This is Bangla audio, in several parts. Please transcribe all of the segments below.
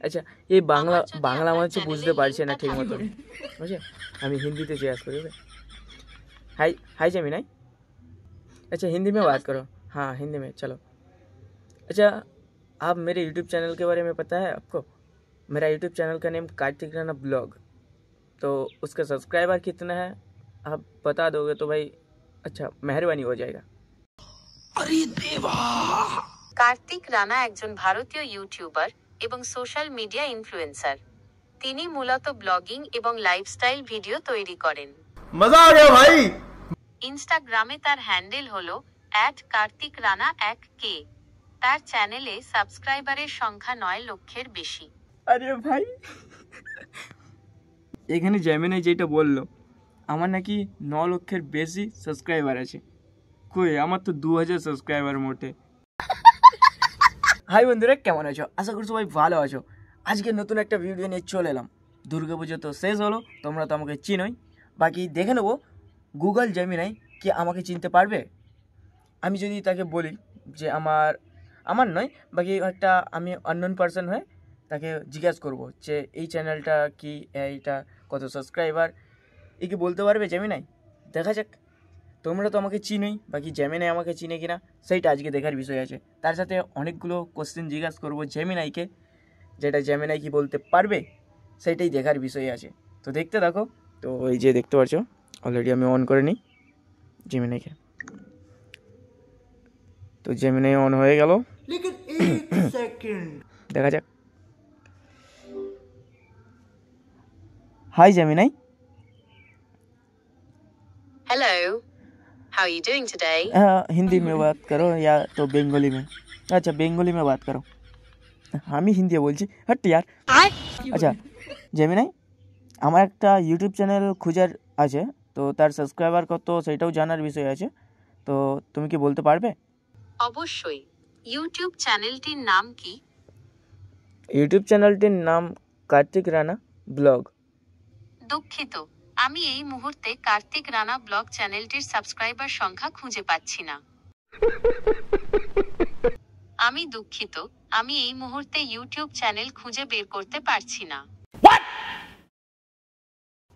আচ্ছা এই বাংলা বাংলা মনে হচ্ছে বুঝতে পারছি না ঠিক মতো, বুঝে আমি हिंदी जिज्ञासा करूँ। हाय हाय जेमिनाई, अच्छा हिंदी में बात करो। हाँ हिंदी में चलो। अच्छा आप मेरे यूट्यूब चैनल के बारे में पता है आपको? मेरा यूट्यूब चैनल का नेम कार्तिक राणा ब्लॉग, तो उसका सब्सक्राइबर कितना है आप बता दोगे तो भाई अच्छा मेहरबानी हो जाएगा। अरे देवा। कार्तिक राणा একজন ভারতীয় ইউটিউবার এবং সোশ্যাল মিডিয়া ইনফ্লুয়েন্সার। তিনি মূলত ব্লগিং এবং লাইফস্টাইল ভিডিও তৈরি করেন। মজা আ গয়া ভাই। ইনস্টাগ্রামে তার হ্যান্ডেল হলো @kartikrana1k। তার চ্যানেলে সাবস্ক্রাইবারের সংখ্যা 9 লক্ষের বেশি। আরে ভাই এখানে জেমিনাই যেটা বললো আমার নাকি 9 লক্ষের বেশি সাবস্ক্রাইবার আছে, কই আমার তো 2000 সাবস্ক্রাইবার মোটে। হাই বন্ধুরা, কেমন আছো? আশা করি সবাই ভালো আছো। আজকে নতুন একটা ভিডিও নিয়ে চলে এলাম। দুর্গাপুজো তো শেষ হলো, তোমরা তো আমাকে চিনোই। বাকি দেখে নেবো গুগল জেমিনাই কি আমাকে চিনতে পারবে। আমি যদি তাকে বলি যে আমার নয়, বাকি একটা আমি আননোন পারসন হয়ে তাকে জিজ্ঞাসা করবো যে এই চ্যানেলটা কি, এইটা কত সাবস্ক্রাইবার, এই কি বলতে পারবে জেমিনাই? দেখা যাক। তোমরা তো আমাকে চিনোই, বাকি জেমিনাই আমাকে চিনে কিনা সেইটা আজকে দেখার বিষয় আছে। তার সাথে অনেকগুলো কোশ্চেন জিজ্ঞাসা করবো জেমিনাইকে, যেটা জেমিনাই কি বলতে পারবে সেইটাই দেখার বিষয় আছে। তো দেখতে দেখো। তো এই যে দেখতে পাচ্ছ অলরেডি আমি অন করে নিই জেমিনাইকে। তো জেমিনাই অন হয়ে গেল, দেখা যাক। Hi Gemini. Hello, how are you doing today? Hindi में बात करो या तो बेंगली में। अच्छा बेंगली में बात करो। আমি হিন্দি বলছি, হট यार। আচ্ছা জেমিনাই, আমার একটা ইউটিউব চ্যানেল খোঁজার আছে, তো তার সাবস্ক্রাইবার কত সেটাও জানার বিষয় আছে, তো তুমি কি বলতে পারবে? অবশ্যই। ইউটিউব চ্যানেলটির নাম কি? ইউটিউব চ্যানেলটির নাম কার্তিক রানা ব্লগ। দুঃখিত, আমি এই মুহূর্তে কার্তিক রানা ব্লগ চ্যানেলটির সাবস্ক্রাইবার সংখ্যা খুঁজে পাচ্ছি না। আমি দুঃখিত, আমি এই মুহূর্তে ইউটিউব চ্যানেল খুঁজে বের করতে পারছি না।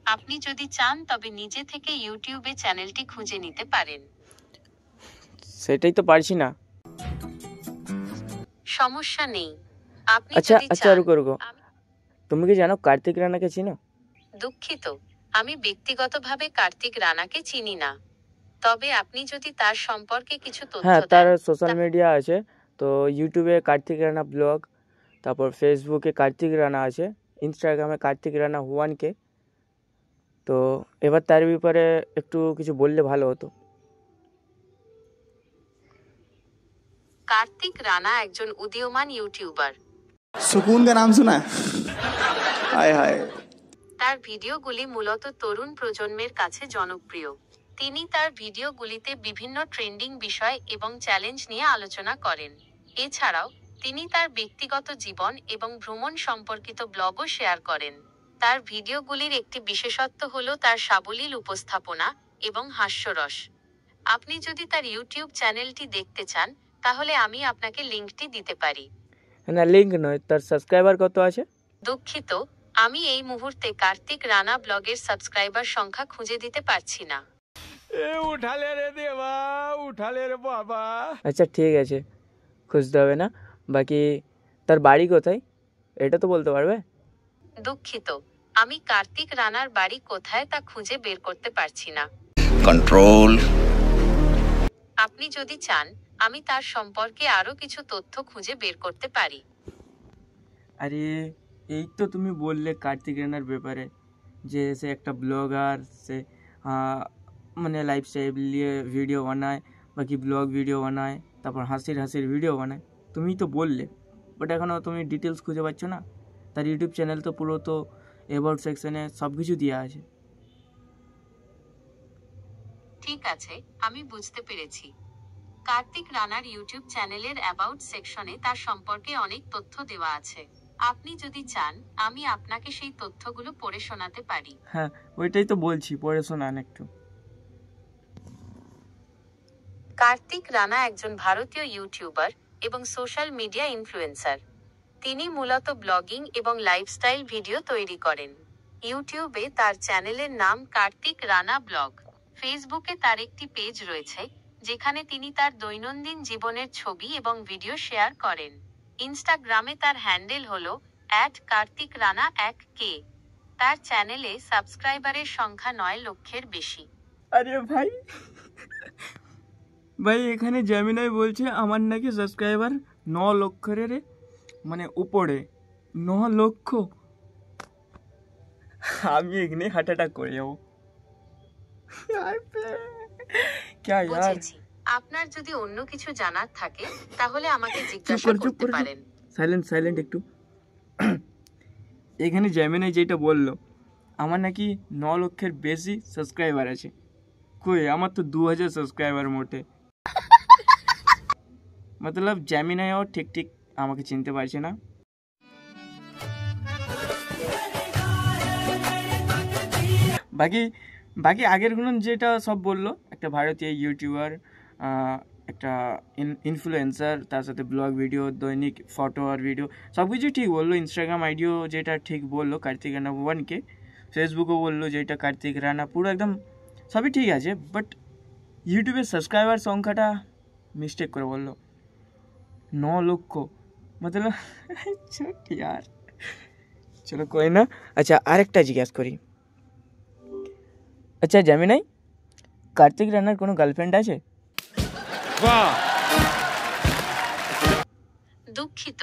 আপনি যদি চান তবে নিজে থেকে ইউটিউবে চ্যানেলটি খুঁজে নিতে পারেন। সেটাই তো পারছি না। সমস্যা নেই, আপনি আচ্ছা যদি আচ্ছা চান। রুকো, তুমি কি জানো কার্তিক রানাকে চিনো? দুঃখিত, আমি ব্যক্তিগতভাবে কার্তিক রানাকে চিনি না, তবে আপনি যদি তার সম্পর্কে কিছু তথ্য হ্যাঁ, দেন। তার সোশ্যাল মিডিয়া আছে, তো ইউটিউবে কার্তিক রানা ব্লগ, তারপর ফেসবুকে কার্তিক রানা আছে, ইনস্টাগ্রামে কার্তিক রানা 1K। তো এবার তার ব্যাপারে একটু কিছু বললে ভালো হতো। কার্তিক রানা একজন উদীয়মান ইউটিউবার। सुकून का नाम सुना है? हाय हाय। তার ভিডিওগুলি মূলত তরুণ প্রজন্মের কাছে জনপ্রিয়। তিনি তার ভিডিওগুলিতে বিভিন্ন ট্রেন্ডিং বিষয় এবং চ্যালেঞ্জ নিয়ে আলোচনা করেন। এছাড়াও তিনি তার ব্যক্তিগত জীবন এবং ভ্রমণ সম্পর্কিত ব্লগও শেয়ার করেন। তার ভিডিওগুলির একটি বিশেষত্ব হল তার সাবলীল উপস্থাপনা এবং হাস্যরস। আপনি যদি তার ইউটিউব চ্যানেলটি দেখতে চান তাহলে আমি আপনাকে লিঙ্কটি দিতে পারি। না লিঙ্ক নয়, তার সাবস্ক্রাইবার কত আছে? দুঃখিত, আমি এই মুহূর্তে কার্তিক রানা ব্লগের সাবস্ক্রাইবার সংখ্যা খুঁজে দিতে পারছি না। উঠালে রে দেবা, উঠালে রে বাবা। আচ্ছা ঠিক আছে, খুঁজতে হবে না। বাকি তার বাড়ি কোথায় এটা তো বলতে পারবে? দুঃখিত, আমি কার্তিক রানার বাড়ি কোথায় তা খুঁজে বের করতে পারছি না। कंट्रोल। আপনি যদি চান আমি তার সম্পর্কে আরো কিছু তথ্য খুঁজে বের করতে পারি। আরে এই তো তুমি বললে কার্তিক রানার ব্যাপারে যে সে একটা ব্লগার, সে মানে লাইফস্টাইল নিয়ে ভিডিও বানায়, বাকি ব্লগ ভিডিও বানায়, তারপর হাসির হাসির ভিডিও বানায়, তুমি তো বললে, বাট এখনও তুমি ডিটেলস খুঁজে পাচ্ছ না। তার ইউটিউব চ্যানেল তো পুরো তো অ্যাবাউট সেকশনে সব কিছু দেওয়া আছে। ঠিক আছে, আমি বুঝতে পেরেছি। কার্তিক রানার ইউটিউব চ্যানেলের অ্যাবাউট সেকশনে তার সম্পর্কে অনেক তথ্য দেওয়া আছে। আপনি যদি চান আমি আপনাকে সেই তথ্যগুলো পড়ে শোনাতে পারি। হ্যাঁ ওইটাই তো বলছি, পড়ে শোনান একটু। কার্তিক রানা একজন ভারতীয় ইউটিউবার এবং সোশ্যাল মিডিয়া ইনফ্লুয়েন্সার। তিনি মূলত ব্লগিং এবং লাইফস্টাইল ভিডিও তৈরি করেন। ইউটিউবে তার চ্যানেলের নাম কার্তিক রানা ব্লগ। ফেসবুকে তার একটি পেজ রয়েছে, যেখানে তিনি তার দৈনন্দিন জীবনের ছবি এবং ভিডিও শেয়ার করেন। ইনস্টাগ্রামে তার হ্যান্ডেল হল @kartikrana1k। তার চ্যানেলে সাবস্ক্রাইবারের সংখ্যা 9 লক্ষের বেশি। আরে ভাই, ভাই এখানে জেমিনাই বলছে আমার নাকি সাবস্ক্রাইবার 9 লক্ষের মানে উপরে। 9 লক্ষ, আমি এখানে হার্ট অ্যাটাক করে যাবো। क्या यार, বুঝেছি। আপনার যদি অন্য কিছু জানার থাকে তাহলে আমাকে চুপ জিজ্ঞাসা কর, চুপ করতে কর, পারেন। সাইলেন্ট একটু। এখানে জেমিনাই যেটা বললো আমার নাকি 9 লক্ষের বেশি সাবস্ক্রাইবার আছে, কই আমার তো 2000 সাবস্ক্রাইবার মোটে। মতলব জেমিনাইও ঠিক আমাকে চিনতে পারছে না। বাকি আগেরগুলো যেটা সব বললো, একটা ভারতীয় ইউটিউবার, একটা ইনফ্লুয়েন্সার, তার সাথে ব্লগ ভিডিও, দৈনিক ফটো আর ভিডিও, সব কিছু ঠিক বললো। ইনস্টাগ্রাম আইডিও যেটা ঠিক বললো কার্তিক রানা 1k, ফেসবুকও বললো যেটা কার্তিক রানা, পুরো একদম সবই ঠিক আছে। বাট ইউটিউবের সাবস্ক্রাইবার সংখ্যাটা মিস্টেক করে বললো 9 লক্ষ, মতলব यार চলো কোই না। আচ্ছা আরেকটা জিজ্ঞাসা করি, আচ্ছা জেমিনাই, কার্তিক রানার কোনো গার্লফ্রেন্ড আছে? দুঃখিত,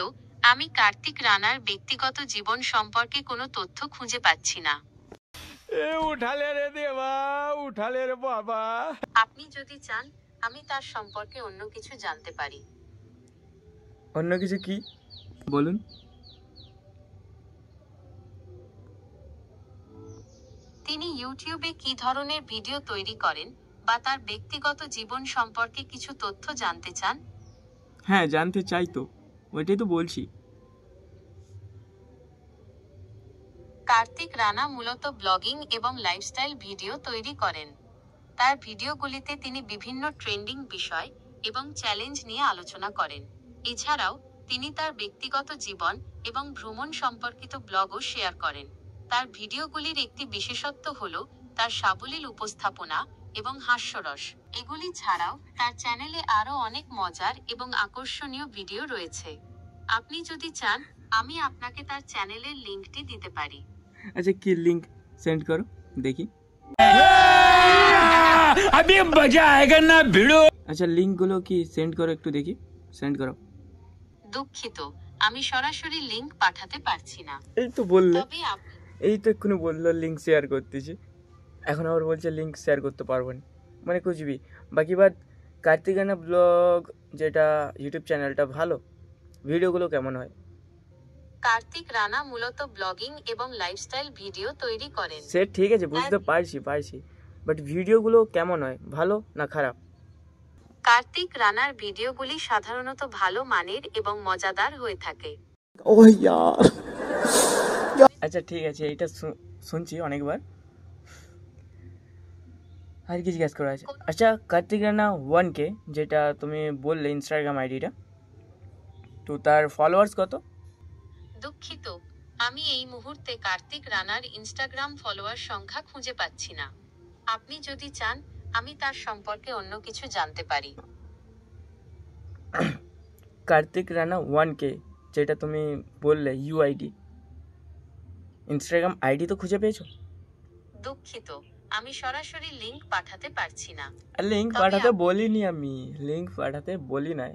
আমি কার্তিক রানার ব্যক্তিগত জীবন সম্পর্কে কোনো তথ্য খুঁজে পাচ্ছি না। উঠালে রে দেবা, উঠালে রে বাবা। আপনি যদি চান আমি তার সম্পর্কে অন্য কিছু জানতে পারি। অন্য কিছু কি বলুন। তিনি ইউটিউবে কি ধরনের ভিডিও তৈরি করেন বা তার ব্যক্তিগত জীবন সম্পর্কে কিছু তথ্য জানতে চান? হ্যাঁ জানতে চাই তো, ওইটাই তো বলছি। কার্তিক রানা মূলত ব্লগিং এবং লাইফস্টাইল ভিডিও তৈরি করেন। তার ভিডিওগুলিতে তিনি বিভিন্ন ট্রেন্ডিং বিষয় এবং চ্যালেঞ্জ নিয়ে আলোচনা করেন। এছাড়াও তিনি তার ব্যক্তিগত জীবন এবং ভ্রমণ সম্পর্কিত ব্লগও শেয়ার করেন। তার ভিডিওগুলির একটি বিশেষত্ব হল তার সাবলীল উপস্থাপনা এবং হাস্যরস। এগুলি ছাড়াও তার চ্যানেলে আরও অনেক মজার এবং আকর্ষণীয় ভিডিও রয়েছে। আপনি যদি চান আমি আপনাকে তার চ্যানেলের লিঙ্কটি দিতে পারি। আচ্ছা কি লিঙ্ক সেন্ড করো দেখি। अभी मजा आएगा ना भिड़ो। আচ্ছা লিঙ্কগুলো কি সেন্ড করো, একটু দেখি, সেন্ড করো। দুঃখিত, আমি সরাসরি লিংক পাঠাতে পারছি না। এই তো বললে, তবে আপনি এই তো এক্ষুনি বললো লিঙ্ক শেয়ার করতেছি, এখন আবার বলছে লিঙ্ক শেয়ার করতে পারবো না, মানে কুচবি। বাকি বাদ, কার্তিক রানা ব্লগ যেটা ইউটিউব চ্যানেলটা ভালো, ভিডিওগুলো কেমন হয়? কার্তিক রানা মূলত ব্লগিং এবং লাইফস্টাইল ভিডিও তৈরি করেন। সে ঠিক আছে, বুঝতে পারছি, বাট ভিডিওগুলো কেমন হয়, ভালো না খারাপ? কার্তিক রানার ভিডিওগুলি সাধারণত ভালো মানের এবং মজাদার হয়ে থাকে। ओह यार, আচ্ছা ঠিক আছে, এটা শুনছি অনেকবার, আর কি জিজ্ঞাসা করা আছে? আচ্ছা কার্তিক রানা 1k যেটা তুমি বললে ইনস্টাগ্রাম আইডিটা, তো তার ফলোয়ার্স কত? দুঃখিত, আমি এই মুহূর্তে কার্তিক রানার ইনস্টাগ্রাম ফলোয়ার সংখ্যা খুঁজে পাচ্ছি না। আপনি যদি চান আমি তার সম্পর্কে অন্য কিছু জানতে পারি। কার্তিক রানা 1k যেটা তুমি বললে ইউআইডি, ইনস্টাগ্রাম আইডি তো খুঁজে পেয়েছো? দুঃখিত, আমি সরাসরি লিংক পাঠাতে পারছি না। আর লিঙ্ক তবে পাঠাতে বলিনি আমি, লিঙ্ক পাঠাতে বলি নাই,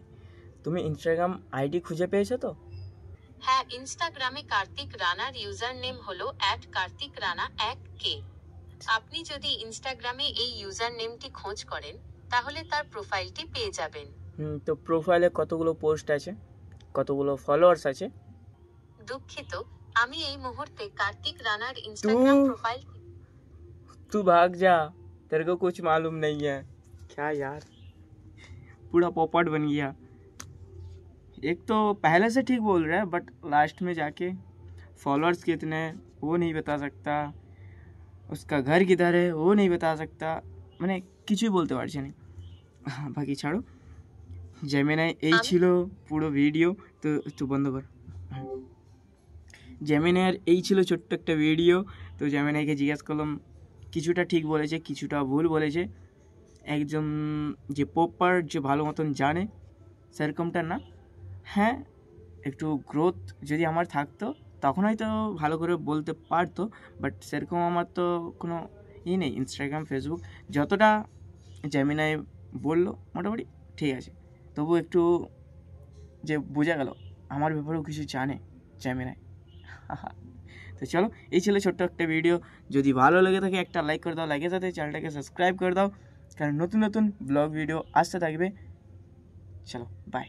তুমি ইনস্টাগ্রাম আইডি খুঁজে পেয়েছো তো? হ্যাঁ, ইনস্টাগ্রামে কার্তিক রানার ইউজার নেম হলো @kartikrana1k। আপনি যদি ইনস্টাগ্রামে এই ইউজার নেমটি খোঁজ করেন তাহলে তার প্রোফাইলটি পেয়ে যাবেন। তো প্রোফাইলে কতগুলো পোস্ট আছে, কতগুলো ফলোয়ার্স আছে? দুঃখিত, আমি এই মুহূর্তে কার্তিক রানার ইনস্টাগ্রাম প্রোফাইল तू भाग जा, तेरे को कुछ मालूम नहीं है क्या यार, पूरा पोपट बन गया। एक तो पहले से ठीक बोल रहा है बट लास्ट में जाके फॉलोअर्स कितने हैं वो नहीं बता सकता, उसका घर किधर है वो नहीं बता सकता, मैंने কিছুই বলতে পারছি না। বাকি ছাড়ো, জেমিনাই এই ছিল পুরো ভিডিও, তো একটু বন্ধ কর। জেমিনাইয়ের এই ছিল ছোট্ট একটা ভিডিও। তো জেমিনাইকে জিজ্ঞেস করলাম, কিছুটা ঠিক বলেছে, কিছুটা ভুল বলেছে। একজন যে প্রপার যে ভালো মতন জানে সেরকমটা না। হ্যাঁ, একটু গ্রোথ যদি আমার থাকতো তখন হয়তো ভালো করে বলতে পারতো, বাট সেরকম আমার তো কোনো নেই। ইনস্টাগ্রাম, ফেসবুক যতটা জেমিনাই বললো মোটামুটি ঠিক আছে। তবু একটু যে বোঝা গেল আমার ব্যাপারেও কিছু জানে জেমিনাই। তো চলো, এই ছিল ছোট্ট একটা ভিডিও। যদি ভালো লেগে থাকে একটা লাইক করে দাও, লাইকের সাথে চ্যানেলটাকে সাবস্ক্রাইব করে দাও, কারণ নতুন নতুন ব্লগ ভিডিও আসতে থাকবে। চলো, বাই।